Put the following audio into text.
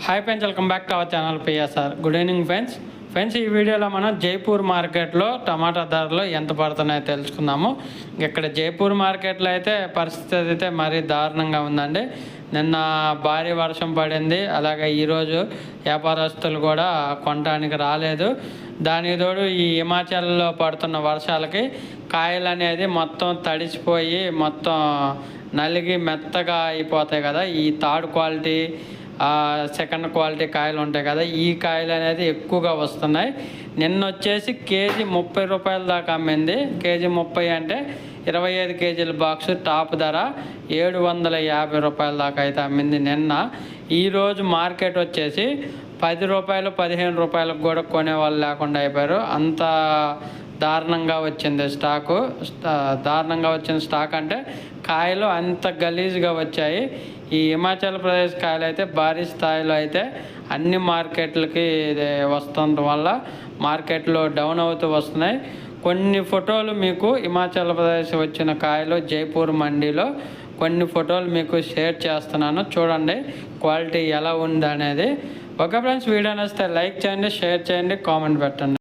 Hi friends, welcome back to our channel PSR. Good evening friends ఈ వీడియోలో మనం జైపూర్ మార్కెట్లో టమాటా ధరలు ఎంత పడుతున్నాయో తెలుసుకుందాము. ఇక్కడ జైపూర్ మార్కెట్లో అయితే పరిస్థితి అయితే మరీ దారుణంగా ఉందండి. నిన్న భారీ వర్షం పడింది, అలాగే ఈరోజు వ్యాపారస్తులు కూడా కొనడానికి రాలేదు. దానికి తోడు ఈ హిమాచల్లో పడుతున్న వర్షాలకి కాయలు అనేది మొత్తం తడిసిపోయి మొత్తం నలిగి మెత్తగా అయిపోతాయి కదా. ఈ థర్డ్ క్వాలిటీ సెకండ్ క్వాలిటీ కాయలు ఉంటాయి కదా, ఈ కాయలు అనేది ఎక్కువగా వస్తున్నాయి. నిన్న వచ్చేసి కేజీ 30 రూపాయల దాకా అమ్మింది. కేజీ 30 అంటే 25 కేజీల బాక్స్ టాప్ ధర 750 రూపాయల దాకా అయితే అమ్మింది నిన్న. ఈరోజు మార్కెట్ వచ్చేసి 10 రూపాయలు 15 రూపాయలకు కూడా కొనేవాళ్ళు లేకుండా అయిపోయారు. అంత దారుణంగా వచ్చింది దారుణంగా వచ్చిన స్టాక్ అంటే కాయలు అంత గలీజ్గా వచ్చాయి. ఈ హిమాచల్ ప్రదేశ్ కాయలు అయితే భారీ స్థాయిలో అయితే అన్ని మార్కెట్లకి వస్తుండటం వల్ల మార్కెట్లో డౌన్ అవుతూ వస్తున్నాయి. కొన్ని ఫోటోలు మీకు హిమాచల్ ప్రదేశ్ వచ్చిన కాయలు జైపూర్ మండీలో కొన్ని ఫోటోలు మీకు షేర్ చేస్తున్నాను, చూడండి క్వాలిటీ ఎలా ఉంది అనేది. ఓకే ఫ్రెండ్స్, వీడియో నచ్చితే లైక్ చేయండి, షేర్ చేయండి, కామెంట్ పెట్టండి.